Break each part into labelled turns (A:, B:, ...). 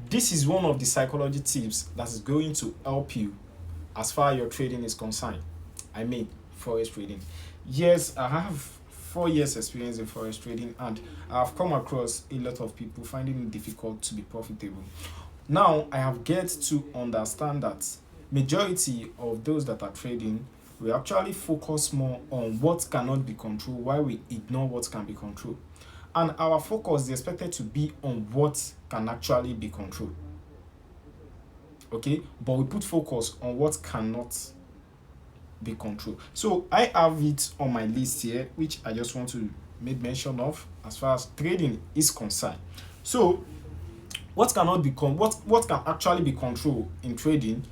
A: This is one of the psychology tips that is going to help you as far as your trading is concerned. I mean, forex trading. Yes, I have 4 years experience in forex trading, and I've come across a lot of people finding it difficult to be profitable. Now I have get to understand that majority of those that are trading, we actually focus more on what cannot be controlled while we ignore what can be controlled. And our focus is expected to be on what can actually be controlled. Okay, but we put focus on what cannot be controlled. So I have it on my list here, which I just want to make mention of as far as trading is concerned. So what can actually be controlled in trading?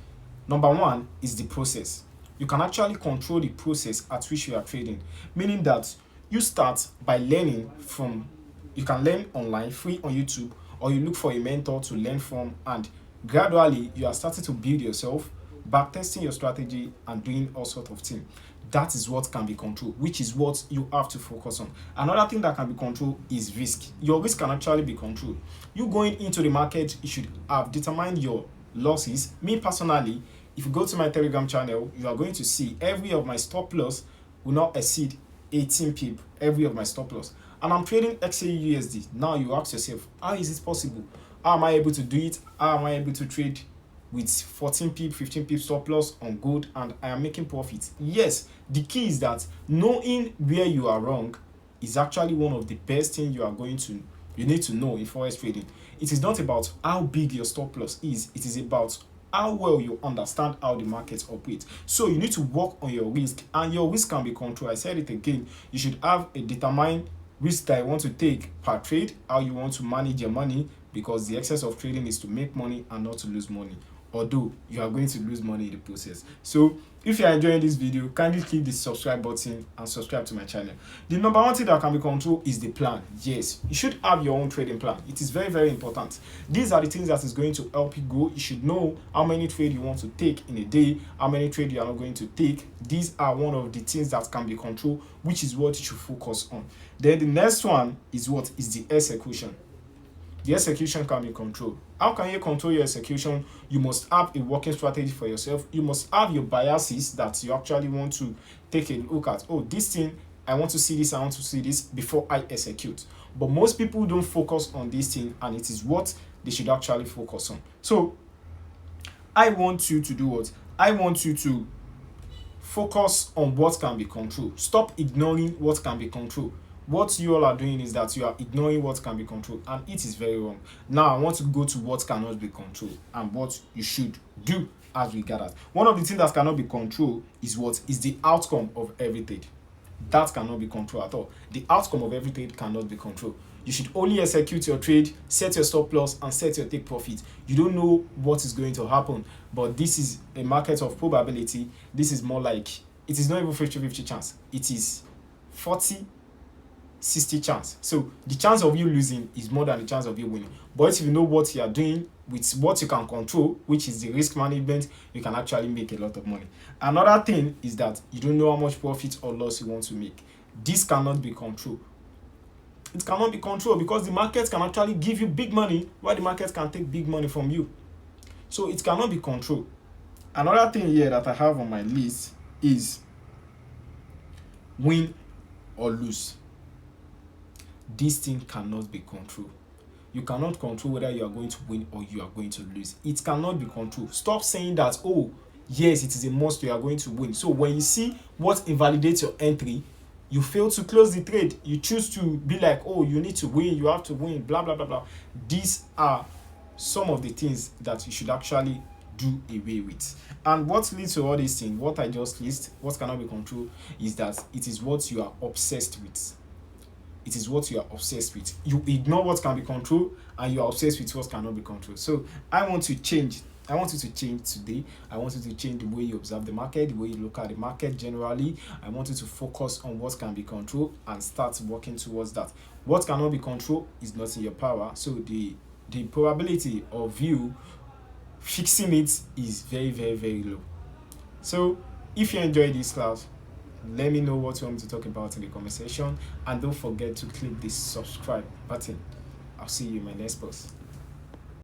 A: Number one is the process. You can actually control the process at which you are trading, meaning that you start by learning from, you can learn online free on YouTube, or you look for a mentor to learn from, and gradually you are starting to build yourself, back testing your strategy and doing all sort of things. That is what can be controlled, which is what you have to focus on. Another thing that can be controlled is risk. Your risk can actually be controlled. You going into the market, you should have determined your losses. Me personally, if you go to my Telegram channel, you are going to see every of my stop loss will not exceed 18 pip, every of my stop loss. And I'm trading XAUUSD. Now you ask yourself, how is it possible? How am I able to do it? How am I able to trade with 14 pip, 15 pip stop loss on gold, and I am making profits? Yes, the key is that knowing where you are wrong is actually one of the best things you need to know in forex trading. It is not about how big your stop loss is, it is about how well you understand how the market operates. So you need to work on your risk, and your risk can be controlled. I said it again, you should have a determined risk that you want to take per trade, how you want to manage your money, because the excess of trading is to make money and not to lose money, although you are going to lose money in the process. So if you are enjoying this video, kindly click the subscribe button and subscribe to my channel. The number one thing that can be controlled is the plan. Yes, you should have your own trading plan. It is very, very important. These are the things that is going to help you grow. You should know how many trades you want to take in a day, how many trades you are not going to take. These are one of the things that can be controlled, which is what you should focus on. Then the next one is what is the execution. The execution can be controlled. How can you control your execution? You must have a working strategy for yourself. You must have your biases that you actually want to take a look at. Oh, this thing, I want to see this, I want to see this before I execute. But most people don't focus on this thing, and it is what they should actually focus on. So I want you to do what? I want you to focus on what can be controlled. Stop ignoring what can be controlled. What you all are doing is that you are ignoring what can be controlled, and it is very wrong. Now I want to go to what cannot be controlled and what you should do as regards. One of the things that cannot be controlled is what is the outcome of every trade. That cannot be controlled at all. The outcome of every trade cannot be controlled. You should only execute your trade, set your stop loss, and set your take profit. You don't know what is going to happen, but this is a market of probability. This is more like, it is not even 50-50 chance. It is 40-60 chance. So the chance of you losing is more than the chance of you winning. But if you know what you are doing with what you can control, which is the risk management, you can actually make a lot of money. Another thing is that you don't know how much profit or loss you want to make. This cannot be controlled. It cannot be controlled because the market can actually give you big money, while the market can take big money from you. So it cannot be controlled. Another thing here that I have on my list is win or lose. This thing cannot be controlled. You cannot control whether you are going to win or you are going to lose. It cannot be controlled. Stop saying that, oh, yes, it is a must, you are going to win. So when you see what invalidates your entry, you fail to close the trade. You choose to be like, oh, you need to win, you have to win, blah, blah, blah, blah. These are some of the things that you should actually do away with. And what leads to all these things, what I just list, what cannot be controlled, is that it is what you are obsessed with. It is what you are obsessed with. You ignore what can be controlled, and you are obsessed with what cannot be controlled. So I want you to change today. I want you to change the way you observe the market, the way you look at the market generally. I want you to focus on what can be controlled and start working towards that. What cannot be controlled is not in your power. So the probability of you fixing it is very, very, very low. So if you enjoyed this class, let me know what you want me to talk about in the comment section, and don't forget to click the subscribe button. I'll see you in my next post.